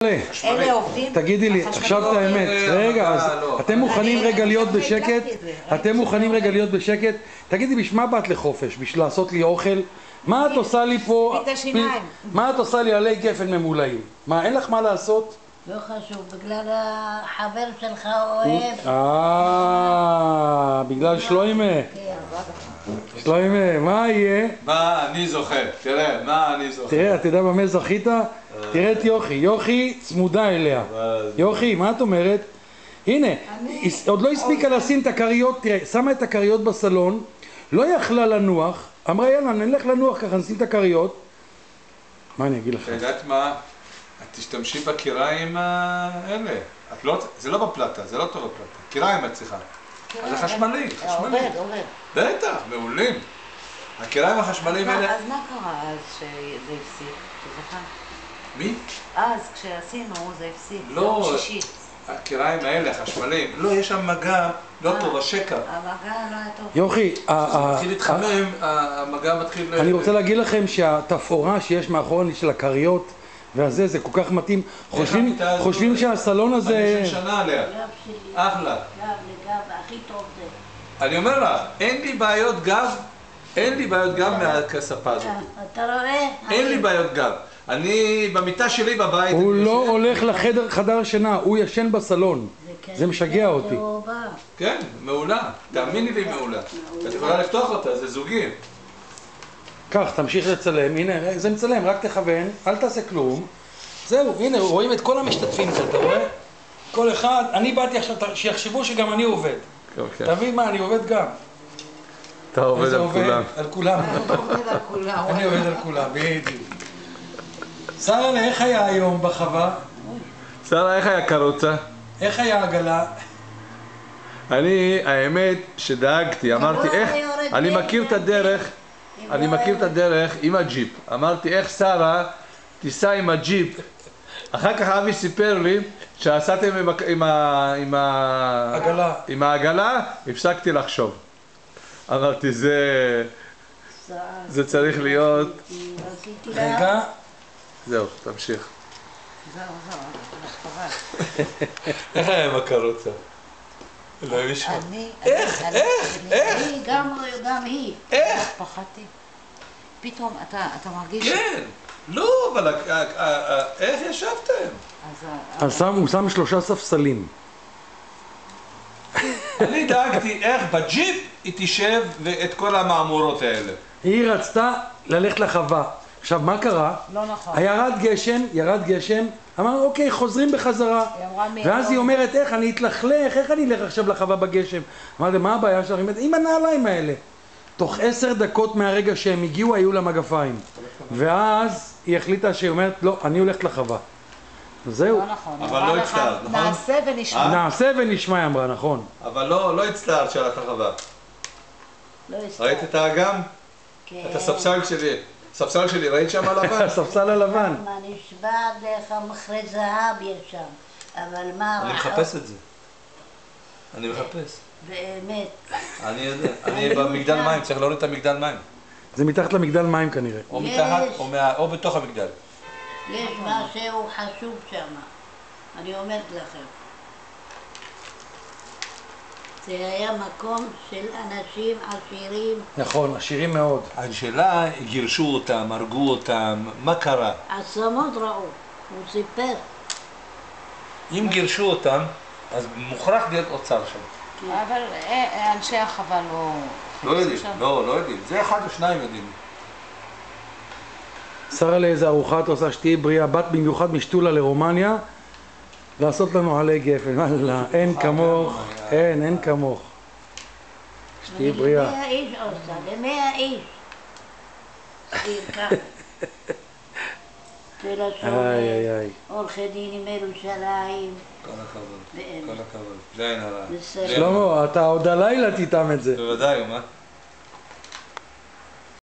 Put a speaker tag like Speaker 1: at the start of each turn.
Speaker 1: אלה עובדים?
Speaker 2: תגידי לי, עכשיו את האמת, רגע, אז אתם מוכנים רגע להיות בשקט? אתם מוכנים רגע להיות בשקט? תגידי, בשביל מה באת לחופש? בשביל לעשות לי אוכל? מה את עושה לי פה? מה את עושה לי עלי גפן ממולאים? מה, אין לך מה לעשות?
Speaker 1: לא חשוב, בגלל החבר שלך אוהב.
Speaker 2: בגלל שלוימה. שלוימה, מה יהיה?
Speaker 3: מה אני זוכר? תראה, מה אני זוכר?
Speaker 2: תראה, אתה יודע במה זכית? תראה את יוכי, יוכי צמודה אליה. יוכי, מה את אומרת? הנה, עוד לא הספיקה לשים את הכריות, תראה, שמה את הכריות בסלון, לא יכלה לנוח, אמרה יאללה, נלך לנוח ככה, נשים את הכריות. מה אני אגיד לך?
Speaker 3: אתה יודעת מה? את תשתמשי בקיריים האלה. זה לא בפלטה, זה לא טוב בפלטה. קיריים את צריכה. אז זה חשמלי, חשמלי.
Speaker 1: עובד.
Speaker 3: בטח, מעולים. הקיריים החשמליים האלה...
Speaker 1: אז מה קרה אז שזה הפסיק? שזכר?
Speaker 3: מי?
Speaker 1: אז כשעשינו זה הפסיק.
Speaker 3: לא, הקיריים האלה, החשמליים. לא, יש שם מגע לא טוב, השקע.
Speaker 1: המגע לא היה טוב.
Speaker 2: יוכי,
Speaker 3: מתחיל להתחמם, המגע מתחיל...
Speaker 2: אני רוצה להגיד לכם שהתפאורה שיש מאחורי של הכריות והזה, זה כל כך מתאים. חושבים שהסלון הזה...
Speaker 3: 50 שנה עליה. אחלה.
Speaker 1: גב, הכי טוב זה.
Speaker 3: אני אומר לך, אין לי בעיות גב, אין לי בעיות גב מהספה הזאת.
Speaker 1: אתה רואה?
Speaker 3: אין לי בעיות גב. אני במיטה שלי בבית...
Speaker 2: הוא לא הולך לחדר שינה, הוא ישן בסלון. זה משגע אותי.
Speaker 3: כן, מעולה. תאמיני לי מעולה. את יכולה לפתוח אותה, זה זוגי.
Speaker 2: כך, תמשיך לצלם. הנה, זה מצלם, רק תכוון, אל תעשה כלום. זהו, הנה, רואים את כל המשתתפים כאן, אתה רואה? כל אחד, אני באתי עכשיו, שיחשבו שגם אני עובד. אתה מבין מה, אני עובד גם.
Speaker 3: אתה עובד על כולם.
Speaker 2: על כולם. אני עובד על כולם, בדיוק. שרה, איך היה היום בחווה?
Speaker 3: שרה, איך היה קרוצה?
Speaker 2: איך היה עגלה?
Speaker 3: אני, האמת שדאגתי, אמרתי איך, אני מכיר את הדרך עם הג'יפ. אמרתי איך שרה תיסע עם הג'יפ. אחר כך אבי סיפר לי שעשיתם עם העגלה, הפסקתי לחשוב. אמרתי זה צריך להיות...
Speaker 2: רגע.
Speaker 3: זהו, תמשיך. איך היה עם הקרוצה? איך?
Speaker 1: גם היא.
Speaker 3: איך?
Speaker 1: פחדתי. פתאום אתה מרגיש...
Speaker 3: כן. לא, אבל איך ישבתם?
Speaker 2: הוא שם 3 ספסלים.
Speaker 3: אני דאגתי איך בג'יפ היא תשב ואת כל המאמורות האלה.
Speaker 2: היא רצתה ללכת לחווה. עכשיו, מה קרה?
Speaker 1: לא נכון.
Speaker 2: ירד גשם, אמרנו, אוקיי, חוזרים בחזרה. ואז היא אומרת, איך אני אתלכלך, איך אני אלך עכשיו לחווה בגשם? אמרתי, מה הבעיה שלך? עם הנעליים האלה. תוך 10 דקות מהרגע שהם הגיעו, היו לה מגפיים. ואז היא החליטה שהיא אומרת, לא, אני הולכת לחווה. זהו.
Speaker 1: לא נכון.
Speaker 3: אבל לא הצטערת, נכון?
Speaker 1: נעשה ונשמע.
Speaker 2: נעשה ונשמע, היא אמרה, נכון.
Speaker 3: אבל לא הצטערת שהלכת לחווה.
Speaker 1: לא הצטערת.
Speaker 3: ראית את האגם?
Speaker 1: כן.
Speaker 3: את הספסל שלי, ראית שם הלבן?
Speaker 2: הספסל הלבן.
Speaker 1: מה נשבע דרך המחרי זהב יש שם. אבל מה...
Speaker 3: אני מחפש את זה. אני מחפש.
Speaker 1: באמת.
Speaker 3: אני יודע. אני במגדל מים, צריך להוריד את המגדל מים.
Speaker 2: זה מתחת למגדל מים כנראה.
Speaker 3: או מתחת, או בתוך המגדל.
Speaker 1: יש משהו חשוב שם. אני אומרת לכם. זה היה מקום של אנשים עשירים.
Speaker 2: נכון, עשירים מאוד.
Speaker 3: השאלה, גירשו אותם, הרגו אותם, מה קרה?
Speaker 1: עצמות ראו, הוא סיפר.
Speaker 3: אם גירשו אותם, אז מוכרח להיות אוצר שם.
Speaker 1: אבל אנשי החווה
Speaker 3: לא יודעים, לא יודעים. זה אחד או שניים יודעים.
Speaker 2: שרה לאיזה ארוחה את עושה שתהיי בריאה, בת במיוחד משתולה לרומניה לעשות לנו עלי גפן, וואלה, אין כמוך, אין כמוך. שתהיי בריאה.
Speaker 1: 100 איש עושה, 100 איש.
Speaker 2: איי.
Speaker 1: עורכי דין מירושלים.
Speaker 3: כל הכבוד, כל הכבוד. זה אין הרע.
Speaker 2: שלמה, אתה עוד הלילה תטעם את זה.
Speaker 3: בוודאי, מה?